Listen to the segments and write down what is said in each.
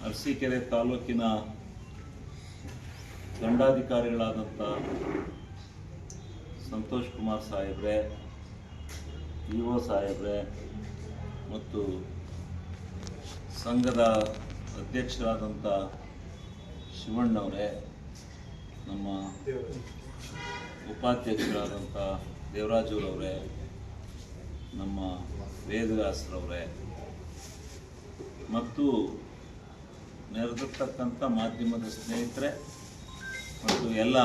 ಅರಸೀಕೆರೆ ತಾಲೂಕಿನ ದಂಡಾಧಿಕಾರಿಗಳಾದಂಥ ಸಂತೋಷ್ ಕುಮಾರ್ ಸಾಹೇಬ್ರೆ, ಇಒ ಸಾಹೇಬ್ರೆ ಮತ್ತು ಸಂಘದ ಅಧ್ಯಕ್ಷರಾದಂಥ ಶಿವಣ್ಣವರೇ, ನಮ್ಮ ಉಪಾಧ್ಯಕ್ಷರಾದಂಥ ದೇವರಾಜುರವರೇ, ನಮ್ಮ ವೇದವ್ಯಾಸರವರೇ ಮತ್ತು ನೆರೆದಿರ್ತಕ್ಕಂಥ ಮಾಧ್ಯಮದ ಸ್ನೇಹಿತರೆ ಮತ್ತು ಎಲ್ಲ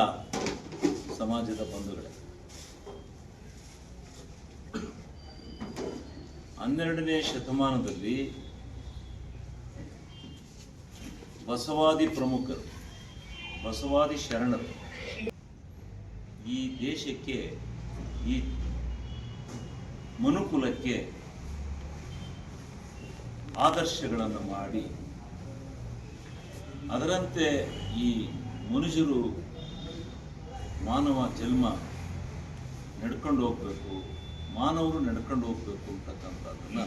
ಸಮಾಜದ ಬಂಧುಗಳೇ, 12ನೇ ಶತಮಾನದಲ್ಲಿ ಬಸವಾದಿ ಪ್ರಮುಖರು, ಬಸವಾದಿ ಶರಣರು ಈ ದೇಶಕ್ಕೆ, ಈ ಮನುಕುಲಕ್ಕೆ ಆದರ್ಶಗಳನ್ನು ಮಾಡಿ ಅದರಂತೆ ಈ ಮನುಷ್ಯರು ಮಾನವ ಜನ್ಮ ನಡ್ಕೊಂಡು ಹೋಗಬೇಕು, ಮಾನವರು ನಡ್ಕೊಂಡು ಹೋಗಬೇಕು ಅಂತಕ್ಕಂಥದ್ದನ್ನು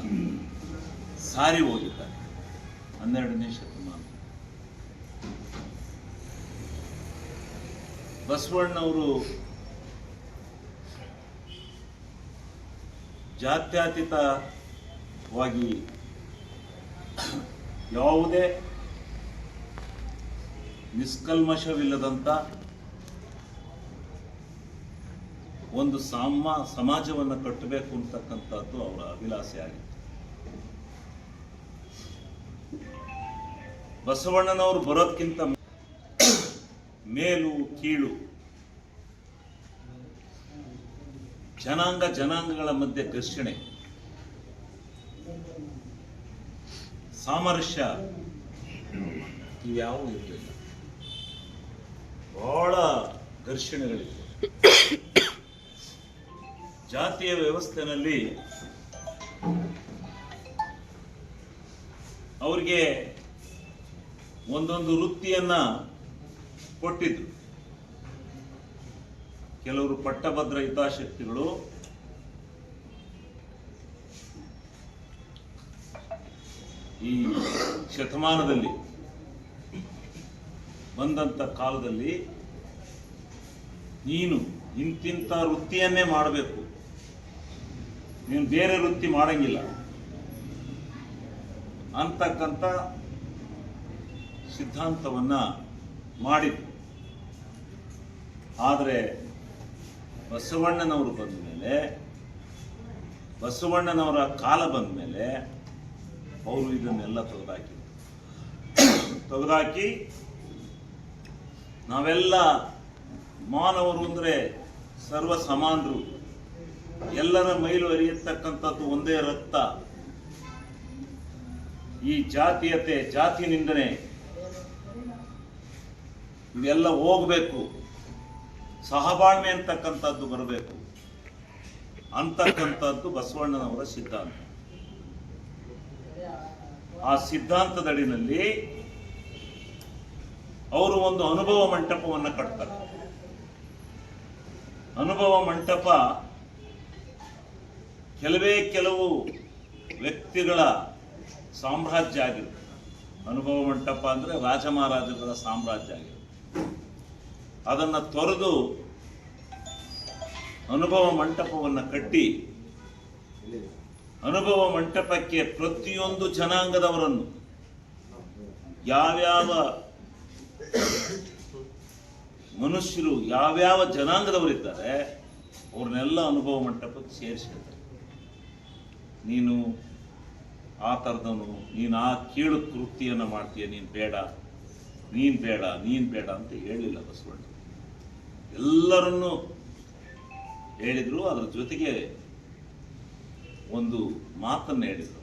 ಸಾರಿ ಹೋಗಿದ್ದಾರೆ 12ನೇ ಶತಮಾನ. ಬಸವಣ್ಣವರು ಜಾತ್ಯತೀತವಾಗಿ ಯಾವುದೇ ನಿಷ್ಕಲ್ಮಶವಿಲ್ಲದಂಥ ಒಂದು ಸಮಾಜವನ್ನು ಕಟ್ಟಬೇಕು ಅಂತಕ್ಕಂಥದ್ದು ಅವರ ಅಭಿಲಾಷೆ ಆಗಿತ್ತು. ಬಸವಣ್ಣನವರು ಬರೋದಕ್ಕಿಂತ ಮೇಲು ಕೀಳು, ಜನಾಂಗಗಳ ಮಧ್ಯೆ ಘರ್ಷಣೆ, ಸಾಮರಸ್ಯ ಇವ್ಯಾವೂ ಇರಲಿಲ್ಲ. ಬಹಳ ಘರ್ಷಣೆಗಳಿವೆ. ಜಾತಿಯ ವ್ಯವಸ್ಥೆಯಲ್ಲಿ ಅವರಿಗೆ ಒಂದೊಂದು ವೃತ್ತಿಯನ್ನ ಕೊಟ್ಟಿದ್ರು. ಕೆಲವರು ಪಟ್ಟಭದ್ರ ಹಿತಾಸಕ್ತಿಗಳು, ಈ ಶತಮಾನದಲ್ಲಿ ಬಂದಂಥ ಕಾಲದಲ್ಲಿ ನೀನು ಇಂತಿಂಥ ವೃತ್ತಿಯನ್ನೇ ಮಾಡಬೇಕು, ನೀನು ಬೇರೆ ವೃತ್ತಿ ಮಾಡಂಗಿಲ್ಲ ಅಂತಕ್ಕಂಥ ಸಿದ್ಧಾಂತವನ್ನ ಮಾಡಿದ್ರು. ಆದರೆ ಬಸವಣ್ಣನವರು ಬಂದ ಮೇಲೆ, ಬಸವಣ್ಣನವರ ಕಾಲ ಬಂದ ಮೇಲೆ ಅವರು ಇದನ್ನೆಲ್ಲ ತೆಗೆದಾಕಿ ನಾವೆಲ್ಲ ಮಾನವರು ಅಂದರೆ ಸರ್ವ ಸಮಾನರು, ಎಲ್ಲರ ಮೈಲು ಹರಿಯತಕ್ಕಂಥದ್ದು ಒಂದೇ ರಕ್ತ, ಈ ಜಾತೀಯತೆ, ಜಾತಿ ನಿಂದನೆ ಇವೆಲ್ಲ ಹೋಗಬೇಕು, ಸಹಬಾಳ್ವೆ ಅಂತಕ್ಕಂಥದ್ದು ಬರಬೇಕು ಅಂತಕ್ಕಂಥದ್ದು ಬಸವಣ್ಣನವರ ಸಿದ್ಧಾಂತ. ಆ ಸಿದ್ಧಾಂತದಡಿನಲ್ಲಿ ಅವರು ಒಂದು ಅನುಭವ ಮಂಟಪವನ್ನು ಕಟ್ತಾರೆ. ಅನುಭವ ಮಂಟಪ ಕೆಲವು ವ್ಯಕ್ತಿಗಳ ಸಾಮ್ರಾಜ್ಯ ಆಗಿರುತ್ತೆ. ಅನುಭವ ಮಂಟಪ ಅಂದರೆ ರಾಜ ಮಹಾರಾಜರ ಸಾಮ್ರಾಜ್ಯ ಆಗಿರುತ್ತೆ. ಅದನ್ನು ತೊರೆದು ಅನುಭವ ಮಂಟಪವನ್ನು ಕಟ್ಟಿ, ಅನುಭವ ಮಂಟಪಕ್ಕೆ ಪ್ರತಿಯೊಂದು ಜನಾಂಗದವರನ್ನು, ಯಾವ್ಯಾವ ಮನುಷ್ಯರು ಯಾವ್ಯಾವ ಜನಾಂಗದವರಿದ್ದಾರೆ ಅವ್ರನ್ನೆಲ್ಲ ಅನುಭವ ಮಂಟಪಕ್ಕೆ ಸೇರಿಸಿರ್ತಾರೆ. ನೀನು ಆ ಥರದವನು, ನೀನು ಆ ಕೀಳು ಕೃತಿಯನ್ನು ಮಾಡ್ತೀಯ, ನೀನು ಬೇಡ ಅಂತ ಹೇಳಿಲ್ಲ ಬಸವಣ್ಣ. ಎಲ್ಲರನ್ನೂ ಹೇಳಿದ್ರು. ಅದರ ಜೊತೆಗೆ ಒಂದು ಮಾತನ್ನು ಹೇಳಿದರು,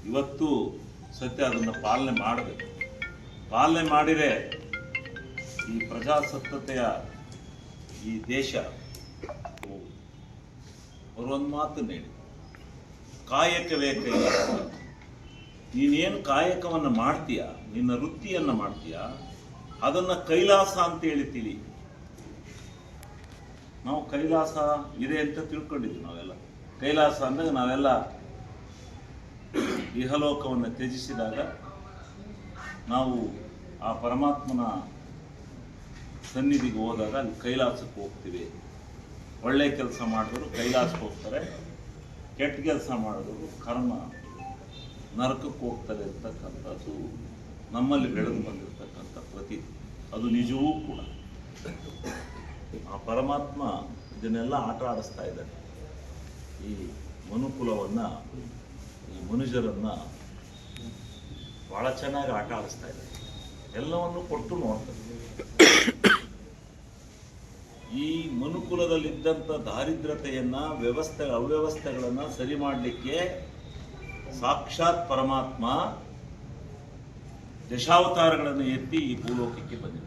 ಇವತ್ತು ಸತ್ಯ ಅದನ್ನು ಪಾಲನೆ ಮಾಡಬೇಕು. ಪಾಲನೆ ಮಾಡಿದರೆ ಈ ಪ್ರಜಾಸತ್ತತೆಯ ಈ ದೇಶ ಅವರೊಂದು ಮಾತನ್ನು ಹೇಳಿ, ಕಾಯಕವೇ ಕೈಲಾಸ. ನೀನೇನು ಕಾಯಕವನ್ನು ಮಾಡ್ತೀಯ, ನಿನ್ನ ವೃತ್ತಿಯನ್ನು ಮಾಡ್ತೀಯ, ಅದನ್ನು ಕೈಲಾಸ ಅಂತ ಹೇಳಿ ತಿಳಿ. ನಾವು ಕೈಲಾಸ ಇದೆ ಅಂತ ತಿಳ್ಕೊಂಡಿದ್ವಿ. ನಾವೆಲ್ಲ ಕೈಲಾಸ ಅಂದಾಗ ನಾವೆಲ್ಲ ಇಹಲೋಕವನ್ನು ತ್ಯಜಿಸಿದಾಗ ನಾವು ಆ ಪರಮಾತ್ಮನ ಸನ್ನಿಧಿಗೆ ಹೋದಾಗ ಅಲ್ಲಿ ಕೈಲಾಸಕ್ಕೆ ಹೋಗ್ತೀವಿ. ಒಳ್ಳೆ ಕೆಲಸ ಮಾಡಿದ್ರು ಕೈಲಾಸಕ್ಕೆ ಹೋಗ್ತಾರೆ, ಕೆಟ್ಟ ಕೆಲಸ ಮಾಡಿದ್ರು ಕರ್ಮ ನರಕಕ್ಕೆ ಹೋಗ್ತಾರೆ ಅಂತಕ್ಕಂಥದ್ದು ನಮ್ಮಲ್ಲಿ ಬೆಳೆದು ಬಂದಿರತಕ್ಕಂಥ ಪ್ರತೀತಿ. ಅದು ನಿಜವೂ ಕೂಡ. ಆ ಪರಮಾತ್ಮ ಇದನ್ನೆಲ್ಲ ಆಟ ಆಡಿಸ್ತಾ ಇದ್ದಾನೆ. ಈ ಮನುಕುಲವನ್ನು, ಈ ಮನುಷ್ಯರನ್ನು ಭಾಳ ಚೆನ್ನಾಗಿ ಆಟ ಆಡಿಸ್ತಾ ಇದ್ದಾನೆ. ಎಲ್ಲವನ್ನು ಕೊಟ್ಟು ನೋಡ್ತಾರೆ. ಈ ಮನುಕುಲದಲ್ಲಿದ್ದಂಥ ದಾರಿದ್ರ್ಯತೆಯನ್ನು, ಅವ್ಯವಸ್ಥೆಗಳನ್ನು ಸರಿ ಮಾಡಲಿಕ್ಕೆ ಸಾಕ್ಷಾತ್ ಪರಮಾತ್ಮ ದಶಾವತಾರಗಳನ್ನು ಎತ್ತಿ ಈ ಭೂಲೋಕಕ್ಕೆ ಬಂದಿದ್ದಾನೆ.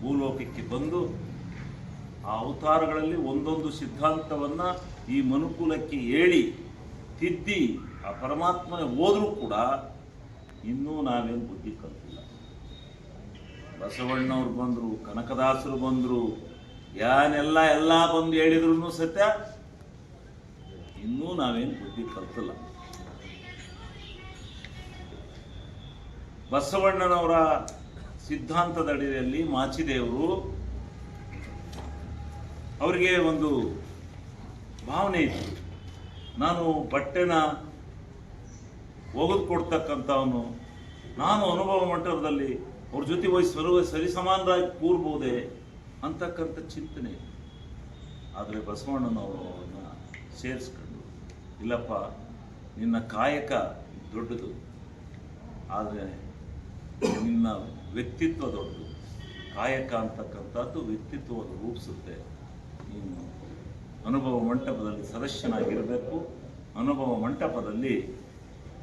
ಭೂಲೋಕಕ್ಕೆ ಬಂದು ಆ ಅವತಾರಗಳಲ್ಲಿ ಒಂದೊಂದು ಸಿದ್ಧಾಂತವನ್ನು ಈ ಮನುಕುಲಕ್ಕೆ ಹೇಳಿ ತಿದ್ದಿ ಆ ಪರಮಾತ್ಮ ಹೋದರೂ ಕೂಡ ಇನ್ನೂ ನಾವೇನು ಬುದ್ಧಿ ಕಲ್ತಿಲ್ಲ. ಬಸವಣ್ಣವ್ರು ಬಂದರು, ಕನಕದಾಸರು ಬಂದರು, ಎಲ್ಲ ಬಂದು ಹೇಳಿದ್ರು ಸತ್ಯ ಇನ್ನೂ ನಾವೇನು ಬುದ್ಧಿ ಕಲ್ತಿಲ್ಲ. ಬಸವಣ್ಣನವರ ಸಿದ್ಧಾಂತದ ಅಡಿಯಲ್ಲಿ ಮಾಚಿದೇವರು ಅವರಿಗೆ ಒಂದು ಭಾವನೆ ಇತ್ತು. ನಾನು ಬಟ್ಟೆನ ಒಗೆದು ಕೊಡ್ತಕ್ಕಂಥವನು, ನಾನು ಅನುಭವ ಮಂಟಪದಲ್ಲಿ ಅವ್ರ ಜೊತೆ ಹೋಗಿ ಸರಿಸಮಾನರಾಗಿ ಕೂರ್ಬೋದೆ ಅಂತಕ್ಕಂಥ ಚಿಂತನೆ. ಆದರೆ ಬಸವಣ್ಣನವರು ಅವನ್ನ ಸೇರಿಸ್ಕೊಂಡು, ಇಲ್ಲಪ್ಪ ನಿನ್ನ ಕಾಯಕ ದೊಡ್ಡದು, ಆದರೆ ನಿನ್ನ ವ್ಯಕ್ತಿತ್ವ ದೊಡ್ಡದು. ಕಾಯಕ ಅಂತಕ್ಕಂಥದ್ದು ವ್ಯಕ್ತಿತ್ವವನ್ನು ರೂಪಿಸುತ್ತೆ. ನೀನು ಅನುಭವ ಮಂಟಪದಲ್ಲಿ ಸದಸ್ಯನಾಗಿರಬೇಕು, ಅನುಭವ ಮಂಟಪದಲ್ಲಿ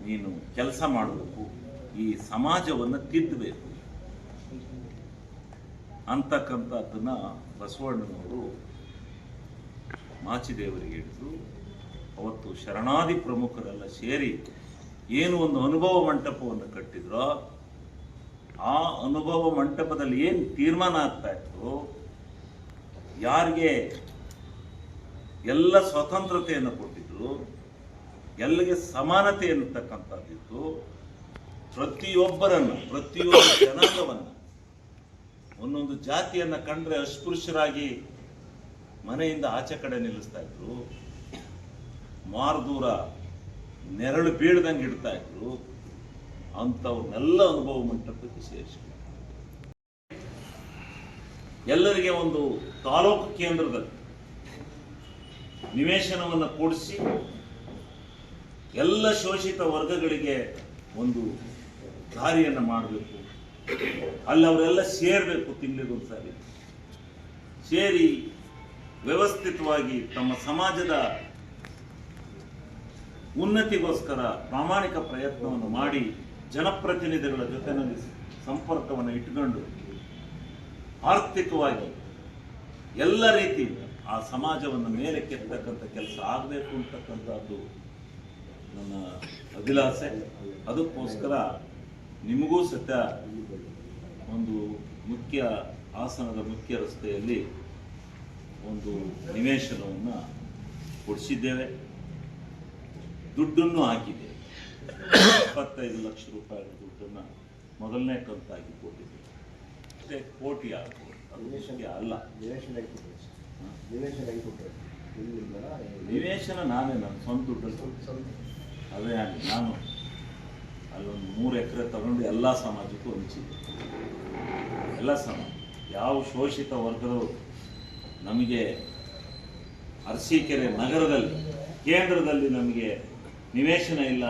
ನೀನು ಕೆಲಸ ಮಾಡಬೇಕು, ಈ ಸಮಾಜವನ್ನು ತಿದ್ದಬೇಕು ಅಂತಕ್ಕಂಥದ್ದನ್ನು ಬಸವಣ್ಣನವರು ಮಾಚಿದೇವರಿಗೆ ಹೇಳಿದರು. ಅವತ್ತು ಶರಣಾದಿ ಪ್ರಮುಖರೆಲ್ಲ ಸೇರಿ ಏನು ಒಂದು ಅನುಭವ ಮಂಟಪವನ್ನು ಕಟ್ಟಿದ್ರೋ, ಆ ಅನುಭವ ಮಂಟಪದಲ್ಲಿ ಏನು ತೀರ್ಮಾನ ಆಗ್ತಾ ಇತ್ತು, ಯಾರಿಗೆ ಎಲ್ಲ ಸ್ವತಂತ್ರತೆಯನ್ನು ಕೊಟ್ಟಿದ್ರು, ಎಲ್ಲರಿಗೆ ಸಮಾನತೆ ಎನ್ನತಕ್ಕಂಥದ್ದಿತ್ತು, ಪ್ರತಿಯೊಬ್ಬರನ್ನು, ಪ್ರತಿಯೊಬ್ಬ ಜನಾಂಗವನ್ನು, ಒಂದೊಂದು ಜಾತಿಯನ್ನು ಕಂಡ್ರೆ ಅಸ್ಪೃಶ್ಯರಾಗಿ ಮನೆಯಿಂದ ಆಚೆ ಕಡೆ ನಿಲ್ಲಿಸ್ತಾ ಇದ್ರು, ಮಾರ್ದೂರ ನೆರಳು ಬೀಳ್ದಂಗೆ ಇಡ್ತಾ ಇದ್ರು. ಅಂಥವ್ರನ್ನೆಲ್ಲ ಅನುಭವ ಮಂಟಪಕ್ಕೆ ಸೇರಿಸಿದ್ರು. ಎಲ್ಲರಿಗೆ ಒಂದು ತಾಲೂಕು ಕೇಂದ್ರದಲ್ಲಿ ನಿವೇಶನವನ್ನು ಕೊಡಿಸಿ ಎಲ್ಲ ಶೋಷಿತ ವರ್ಗಗಳಿಗೆ ಒಂದು ದಾರಿಯನ್ನು ಮಾಡಬೇಕು. ಅಲ್ಲಿ ಅವರೆಲ್ಲ ಸೇರಬೇಕು, ತಿಂಗಳಿಗೊಂದ್ಸಾರಿ ಸೇರಿ ವ್ಯವಸ್ಥಿತವಾಗಿ ತಮ್ಮ ಸಮಾಜದ ಉನ್ನತಿಗೋಸ್ಕರ ಪ್ರಾಮಾಣಿಕ ಪ್ರಯತ್ನವನ್ನು ಮಾಡಿ ಜನಪ್ರತಿನಿಧಿಗಳ ಜೊತೆಯಲ್ಲಿ ಸಂಪರ್ಕವನ್ನು ಇಟ್ಟುಕೊಂಡು ಆರ್ಥಿಕವಾಗಿ ಎಲ್ಲ ರೀತಿಯಿಂದ ಆ ಸಮಾಜವನ್ನು ಮೇಲೆ ಕೆತ್ತಕ್ಕಂಥ ಕೆಲಸ ಆಗಬೇಕು ಅಂತಕ್ಕಂಥದ್ದು ನನ್ನ ಅಭಿಲಾಷೆ. ಅದಕ್ಕೋಸ್ಕರ ನಿಮಗೂ ಸತ್ಯ ಒಂದು ಮುಖ್ಯ ಹಾಸನದ ಮುಖ್ಯ ರಸ್ತೆಯಲ್ಲಿ ಒಂದು ನಿವೇಶನವನ್ನು ಕೊಡಿಸಿದ್ದೇವೆ, ದುಡ್ಡನ್ನು ಹಾಕಿದ್ದೇವೆ. 25 ಲಕ್ಷ ರೂಪಾಯಿಗಳ ದುಡ್ಡನ್ನು ಮೊದಲನೇ ಕಂತಾಗಿ ಕೊಟ್ಟಿದ್ದೇವೆ. ಅಷ್ಟೇ ಕೋಟಿ ಆಗ್ಬೋದು, ಅದು ವಿಷಯ ಅಲ್ಲ. ನಿವೇಶನ ನಾನೇ ನನ್ನ ಸ್ವಂತ ದುಡ್ಡಲ್ಲಿ ಅದೇ ಆಗಿ ನಾನು ಅಲ್ಲೊಂದು 3 ಎಕರೆ ತಗೊಂಡು ಎಲ್ಲ ಸಮಾಜಕ್ಕೂ ಹಂಚಿದ್ದೆ. ಎಲ್ಲ ಸಮಾಜ, ಯಾವ ಶೋಷಿತ ವರ್ಗದವರು ನಮಗೆ ಅರಸೀಕೆರೆ ನಗರದಲ್ಲಿ ಕೇಂದ್ರದಲ್ಲಿ ನಮಗೆ ನಿವೇಶನ ಇಲ್ಲ,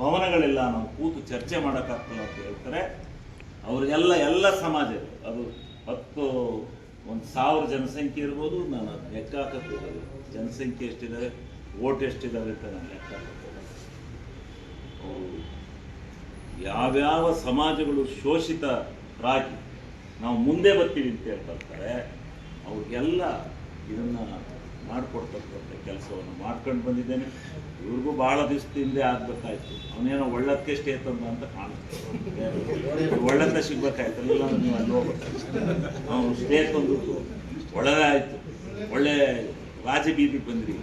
ಭವನಗಳಿಲ್ಲ, ನಾವು ಕೂತು ಚರ್ಚೆ ಮಾಡೋಕ್ಕಾಗ್ತಲ್ಲ ಅಂತ ಹೇಳ್ತಾರೆ, ಅವರಿಗೆಲ್ಲ ಎಲ್ಲ ಸಮಾಜ, ಅದು 10,000 ಜನಸಂಖ್ಯೆ ಇರ್ಬೋದು, ನಾನು ಲೆಕ್ಕ ಹಾಕತ್ತಿದ್ದಾರೆ ಜನಸಂಖ್ಯೆ ಎಷ್ಟಿದ್ದಾರೆ, ಓಟ್ ಎಷ್ಟಿದ್ದಾರೆ ಅಂತ ನಾನು ಲೆಕ್ಕ ಹಾಕತ್ತಿದ್ದಾರೆ. ಯಾವ್ಯಾವ ಸಮಾಜಗಳು ಶೋಷಿತರಾಗಿ ನಾವು ಮುಂದೆ ಬರ್ತೀವಿ ಅಂತ ಹೇಳ್ತಾರೆ, ಅವ್ರಿಗೆಲ್ಲ ಇದನ್ನು ಮಾಡಿಕೊಡ್ತಕ್ಕಂಥ ಕೆಲಸವನ್ನು ಮಾಡ್ಕೊಂಡು ಬಂದಿದ್ದೇನೆ. ಇವ್ರಿಗೂ ಭಾಳ ದಿವಸದಿಂದ ಆಗಬೇಕಾಯ್ತು. ಅವನೇನೋ ಒಳ್ಳಕ್ಕೆ ಸ್ಟೇ ತಂದ ಅಂತ ಕಾಣುತ್ತೆ, ಒಳ್ಳತ್ತ ಸಿಗ್ಬೇಕಾಯ್ತು, ಇಲ್ಲ ನೀವು ಅಲ್ಲಿ ಹೋಗ್ಬೇಕಾಯ್ತು. ಅವನು ಸ್ಟೇ ತಂದು ಒಳ್ಳೆದಾಯಿತು, ಒಳ್ಳೆ ರಾಜಬೀದಿ ಬಂದ್ರಿ.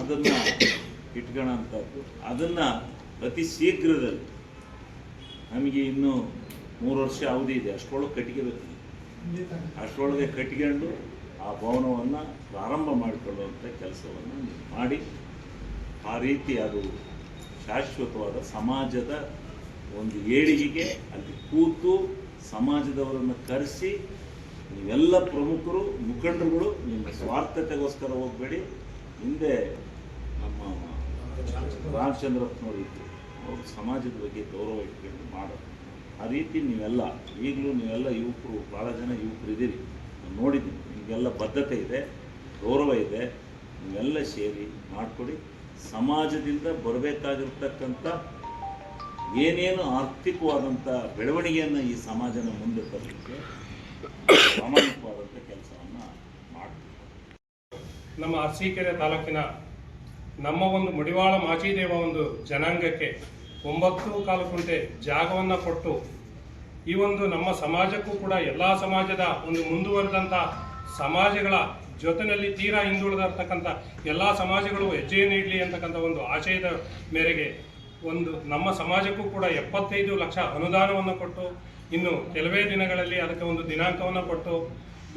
ಅದನ್ನು ಇಟ್ಕೊಳ್ಳೋಂಥದ್ದು, ಅದನ್ನು ಅತಿ ಶೀಘ್ರದಲ್ಲಿ, ನಮಗೆ ಇನ್ನೂ 3 ವರ್ಷ ಅವಧಿ ಇದೆ, ಅಷ್ಟರೊಳಗೆ ಕಟ್ಟಿಗೆಬೇಕು. ಅಷ್ಟರೊಳಗೆ ಕಟ್ಟಿಕೊಂಡು ಆ ಭವನವನ್ನು ಪ್ರಾರಂಭ ಮಾಡಿಕೊಳ್ಳುವಂಥ ಕೆಲಸವನ್ನು ಮಾಡಿ, ಆ ರೀತಿ ಅದು ಶಾಶ್ವತವಾದ ಸಮಾಜದ ಒಂದು ಏಳಿಗೆಗೆ ಅಲ್ಲಿ ಕೂತು ಸಮಾಜದವರನ್ನು ಕರೆಸಿ, ನೀವೆಲ್ಲ ಪ್ರಮುಖರು ಮುಖಂಡರುಗಳು ನಿಮ್ಮ ಸ್ವಾರ್ಥತೆಗೋಸ್ಕರ ಹೋಗಬೇಡಿ. ಹಿಂದೆ ನಮ್ಮ ರಾಮಚಂದ್ರಪ್ಪನವರು ಇದ್ದರು, ಅವರು ಸಮಾಜದ ಬಗ್ಗೆ ಗೌರವ ಇಟ್ಕೊಂಡು ಮಾಡೋದು. ಆ ರೀತಿ ನೀವೆಲ್ಲ ಈಗಲೂ ನೀವೆಲ್ಲ ಯುವಕರು, ಭಾಳ ಜನ ಯುವಕರು ಇದ್ದೀರಿ, ನಾನು ನೋಡಿದ್ದೀನಿ. ನಿಮಗೆಲ್ಲ ಬದ್ಧತೆ ಇದೆ, ಗೌರವ ಇದೆ, ನೀವೆಲ್ಲ ಸೇರಿ ಮಾಡಿಕೊಡಿ. ಸಮಾಜದಿಂದ ಬರಬೇಕಾಗಿರ್ತಕ್ಕಂಥ ಏನೇನು ಆರ್ಥಿಕವಾದಂಥ ಬೆಳವಣಿಗೆಯನ್ನು ಈ ಸಮಾಜನ ಮುಂದೆ ತರಲಿಕ್ಕೆ ಪ್ರಾಮಾಣಿಕವಾದಂಥ ಕೆಲಸವನ್ನು ಮಾಡ್ತೀವಿ. ನಮ್ಮ ಅರಸೀಕೆರೆ ತಾಲೂಕಿನ ನಮ್ಮ ಒಂದು ಮಡಿವಾಳ ಮಾಚಿದೇವ ಒಂದು ಜನಾಂಗಕ್ಕೆ 9 ಗುಂಟೆ ಜಾಗವನ್ನು ಕೊಟ್ಟು, ಈ ಒಂದು ನಮ್ಮ ಸಮಾಜಕ್ಕೂ ಕೂಡ ಎಲ್ಲ ಸಮಾಜದ ಒಂದು ಮುಂದುವರೆದಂಥ ಸಮಾಜಗಳ ಜೊತೆಯಲ್ಲಿ ತೀರಾ ಹಿಂದುಳಿದಿರ್ತಕ್ಕಂಥ ಎಲ್ಲ ಸಮಾಜಗಳು ಹೆಜ್ಜೆಯನ್ನು ಇಡಲಿ ಅಂತಕ್ಕಂಥ ಒಂದು ಆಶಯದ ಮೇರೆಗೆ ಒಂದು ನಮ್ಮ ಸಮಾಜಕ್ಕೂ ಕೂಡ 75 ಲಕ್ಷ ಅನುದಾನವನ್ನು ಕೊಟ್ಟು, ಇನ್ನು ಕೆಲವೇ ದಿನಗಳಲ್ಲಿ ಅದಕ್ಕೆ ಒಂದು ದಿನಾಂಕವನ್ನು ಕೊಟ್ಟು,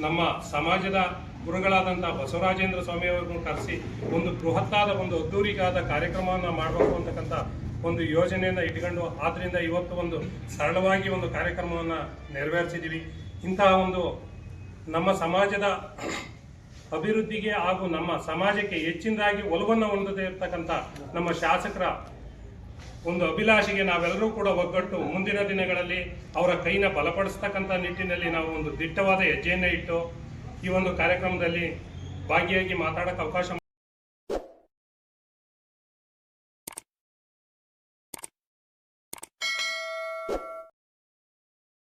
ನಮ್ಮ ಸಮಾಜದ ಗುರುಗಳಾದಂಥ ಬಸವರಾಜೇಂದ್ರ ಸ್ವಾಮಿಯವರನ್ನು ಕರೆಸಿ ಒಂದು ಬೃಹತ್ತಾದ ಒಂದು ಅದ್ದೂರಿಗಾದ ಕಾರ್ಯಕ್ರಮವನ್ನು ಮಾಡಬೇಕು ಅಂತಕ್ಕಂಥ ಒಂದು ಯೋಜನೆಯನ್ನು ಇಟ್ಕೊಂಡು, ಆದ್ದರಿಂದ ಇವತ್ತು ಒಂದು ಸರಳವಾಗಿ ಒಂದು ಕಾರ್ಯಕ್ರಮವನ್ನು ನೆರವೇರಿಸಿದ್ದೀವಿ. ಇಂತಹ ಒಂದು ನಮ್ಮ ಸಮಾಜದ ಅಭಿವೃದ್ಧಿಗೆ ಹಾಗೂ ನಮ್ಮ ಸಮಾಜಕ್ಕೆ ಹೆಚ್ಚಿನದಾಗಿ ಒಲವನ್ನು ಹೊಂದದೇ ಇರತಕ್ಕಂಥ ನಮ್ಮ ಶಾಸಕರ ಒಂದು ಅಭಿಲಾಷೆಗೆ ನಾವೆಲ್ಲರೂ ಕೂಡ ಒಗ್ಗಟ್ಟು ಮುಂದಿನ ದಿನಗಳಲ್ಲಿ ಅವರ ಕೈನ ಬಲಪಡಿಸ್ತಕ್ಕಂಥ ನಿಟ್ಟಿನಲ್ಲಿ ನಾವು ಒಂದು ದಿಟ್ಟವಾದ ಹೆಜ್ಜೆಯನ್ನು ಇಟ್ಟು ಈ ಒಂದು ಕಾರ್ಯಕ್ರಮದಲ್ಲಿ ಭಾಗಿಯಾಗಿ ಮಾತಾಡೋಕ್ಕೆ ಅವಕಾಶ